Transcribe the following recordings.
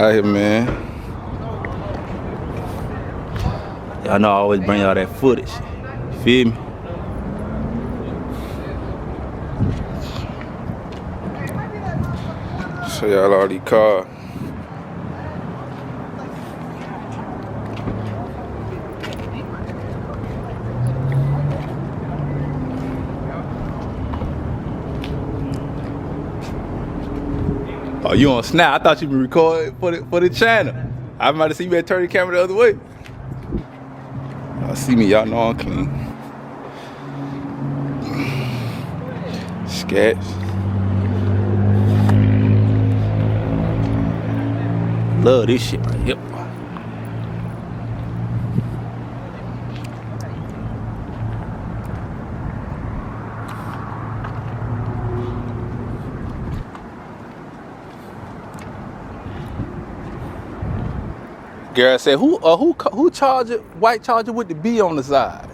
Out here, man. Y'all know I always bring y'all that footage. Feel me? Show y'all all these cars. Oh, you on Snap? I thought you been recording for the channel. I might have seen you better turn the camera the other way. Y'all see me, y'all know I'm clean. Sketch. Love this shit right here. Garrett said, who charged it? White charger with the B on the side?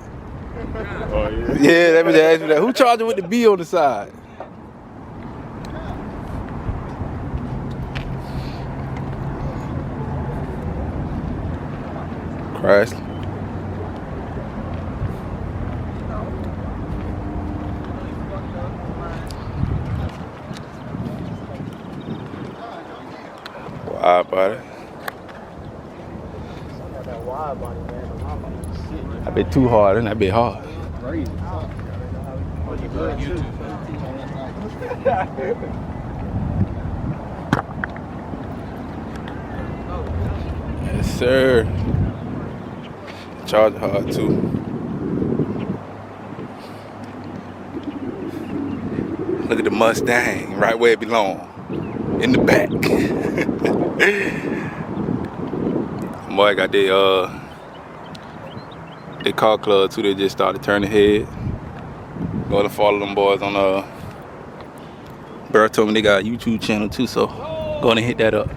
Oh yeah. Yeah, let me just ask you that. Who charged it with the B on the side? Chrysler. Wide body. I been too hard, and I been hard. Yes, sir. Charge hard too. Look at the Mustang, right where it belongs, in the back. Boy, I got they car club too. They just started turning head. Go to follow them boys on Burr told me they got a YouTube channel too, so go on and hit that up.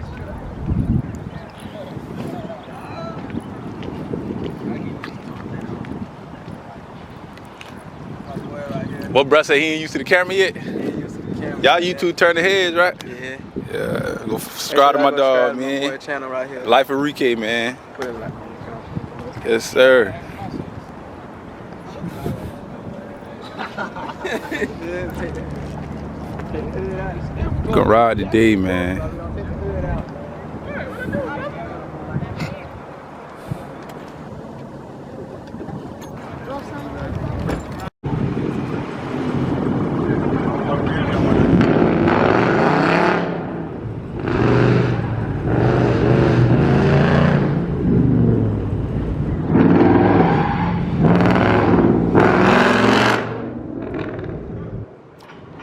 What bruh say he ain't used to the camera yet? Y'all YouTube turning heads, right? Yeah. Yeah. Go subscribe to my dog, man. Channel right here. Life of Rike, man. Put it like Yes, sir. Gonna ride today, man.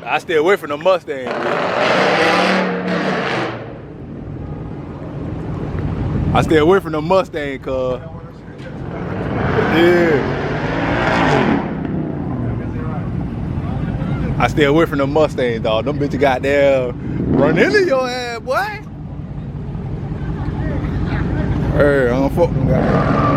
I stay away from the Mustang, man. I stay away from the Mustang, cuz. Yeah. I stay away from the Mustang, dog. Them bitches got there run into your ass, boy. Hey, I don't fuck them guys.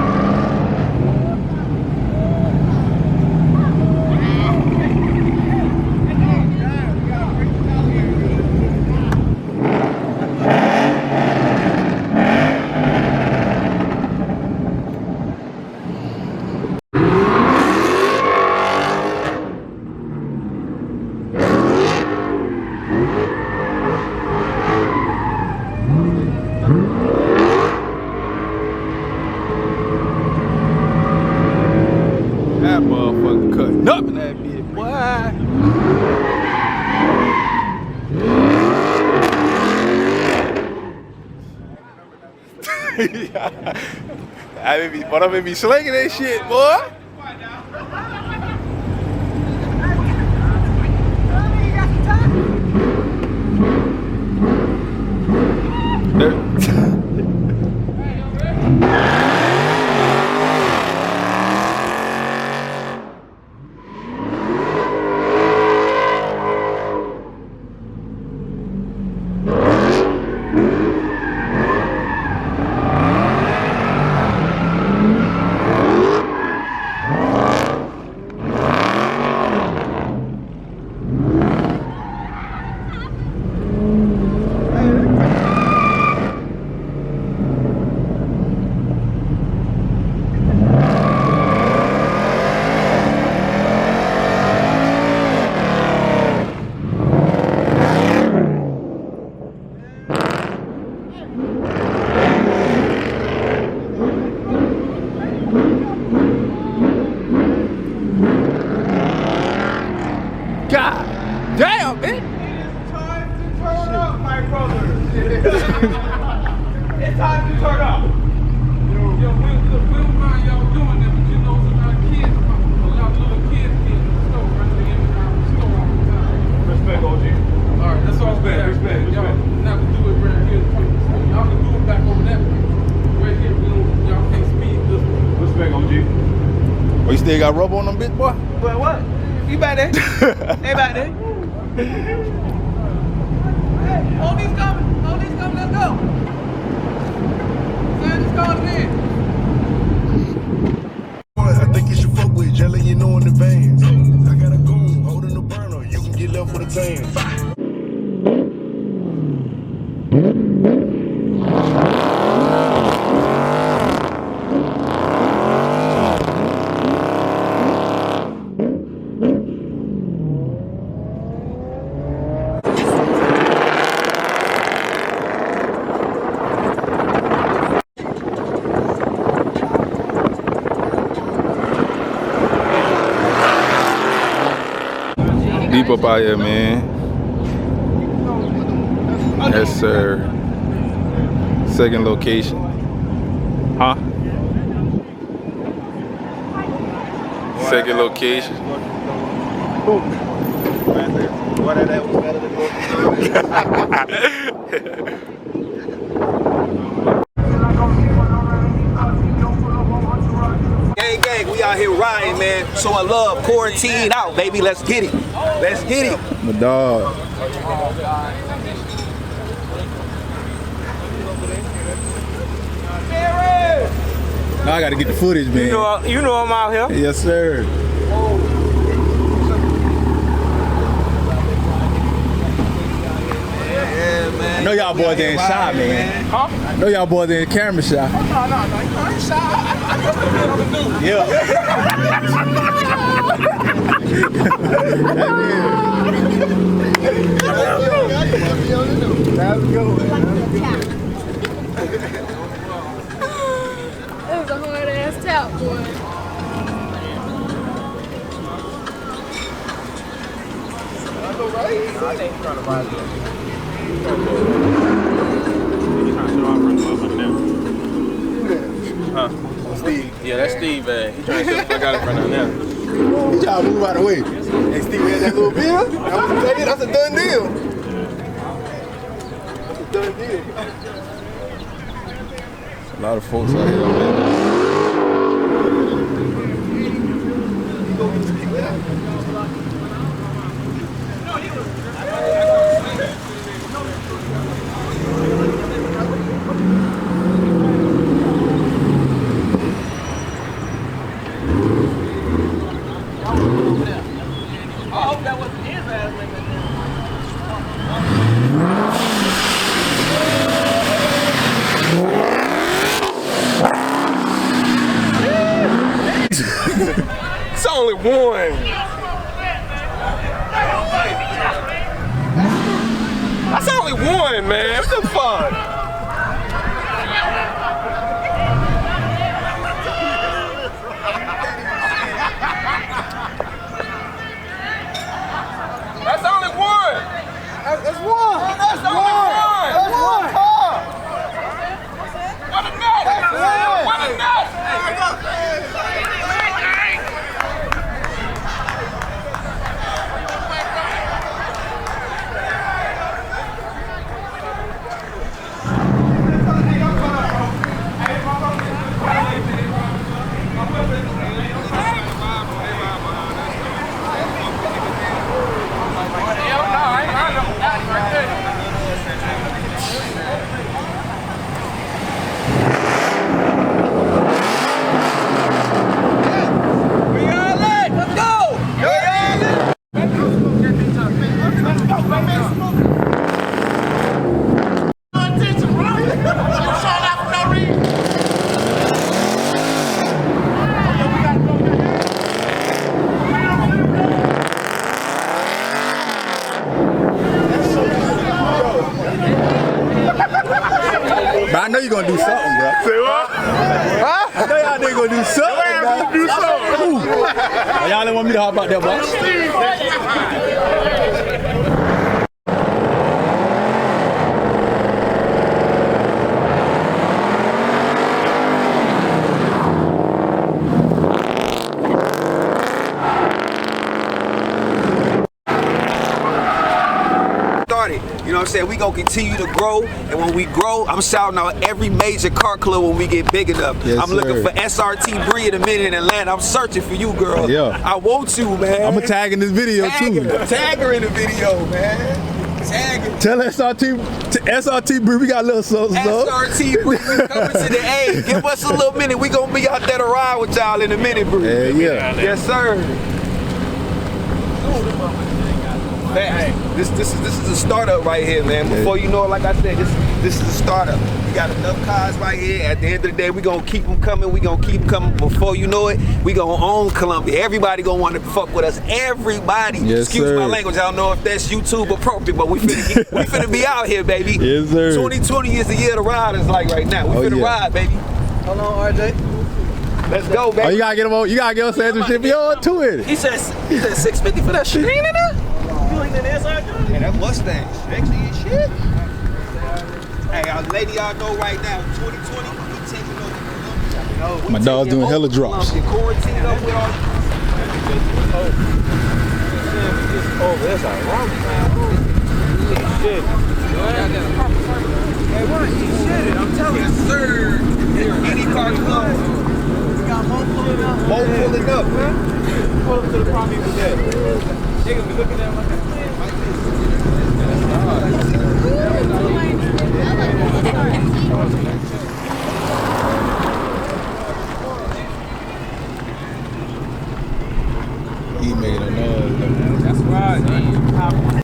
That motherfucker cutting up in that bitch, boy. I be slinging that shit, boy. God damn, bitch. Time to turn up, my brother. It's time to turn up. Yo, we don't mind y'all doing that, but you know, a lot of kids, a lot of little kids be in the store, right? They in the store all the time. Respect, OG. All right, that's all Respect, we have. respect, Y'all respect. not gonna do it right here in front of the store. Y'all can do it back over that way. Right here, y'all can't speed this way. Respect, OG. Oh, you still got rubber on them, bitch, boy? But what? You back there? They back there. Hey, hold these coming, let's go. Sam, just going in. I think you should fuck with jelly, you know, in advance. I got a goon holding the burner, you can get left with a tan. Deep up out here, man. Yes, sir. Second location. Huh? Second location. What that was better than Gang, gang, we out here riding, man. So I love quarantine out, baby. Let's get it. Let's get it. My dog. Now I gotta get the footage, man. You know I'm out here. Yes, sir. I know y'all boys ain't shy, man. Huh? I know y'all boys ain't camera shy. No, you ain't shy. I just been on the news. Yeah. Let's go. It was a hard ass tap, boy. Steve. Yeah, that's Steve, man. He trying to shut the fuck out in front of now. You try to move out of the way. Hey, Steve, had that little bill? That's a done deal. That's a done deal. A lot of folks out here, man. I hope that wasn't his ass living there. It's only one. That's only one, man. What the fuck? That's only one. That's one. That's only one. That's one car. What a nut. one. What a nut. car about that, boss. You know what I'm saying? We gonna continue to grow, and when we grow, I'm shouting out every major car club when we get big enough. Yes, I'm looking sir. for SRT Bree in a minute in Atlanta. I'm searching for you, girl. Yeah. I want you, man. I'm gonna tag in this video too. Tag her in the video, man. Tag her. Tell SRT Bree we got a little something. SRT Bree, we coming to the A. Give us a little minute. We gonna be out there to ride with y'all in a minute, Bree. Yeah. Yes, sir. Hey, this is a startup right here, man. Before you know it, like I said, this is a startup. We got enough cars right here. At the end of the day, we gonna keep them coming. We gonna keep them coming. Before you know it, we gonna own Columbia. Everybody gonna want to fuck with us. Everybody. Yes, Excuse sir. my language. I don't know if that's YouTube appropriate, but we finna be out here, baby. Yes, sir. 2020 is the year to ride is like right now. We finna ride, baby. Hold on, RJ. Let's go, baby. Oh, you gotta get him on. You gotta get him saying some shit. Be on to it. He said 650 for that shit. Ain't in there? Hey, that Mustang sexy as shit. Hey, lady, y'all know right now, 2020, we taking over. My dog's doing hella drops. Quarantine up with our... Oh, that's all wrong, man. Shit. Hey, what? He shit it, I'm telling you. Yes, sir. Any car club. We got Mo pulling up. Mo pulling up, man. Pull up to the property with that. They gonna be looking at him like that. He made a noise. That's right.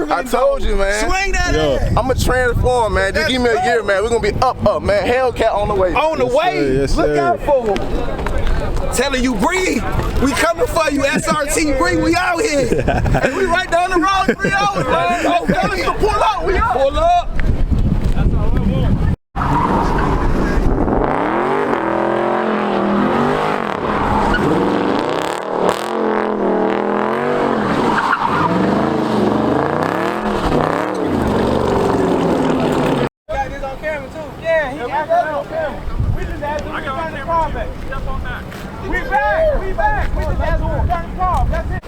I told you, man. Swing that ass. I'm a transform, man. Just give me a year, man. We're gonna be up, man. Hellcat on the way. On the way. Yes, Look sir. out for him. Telling you, Bree, we coming for you. SRT Bree, we out here. And we right down the road, 3 hours, man. Oh, fellas, so pull up. We up. Pull up. We back. We just had to turn the car. That's it.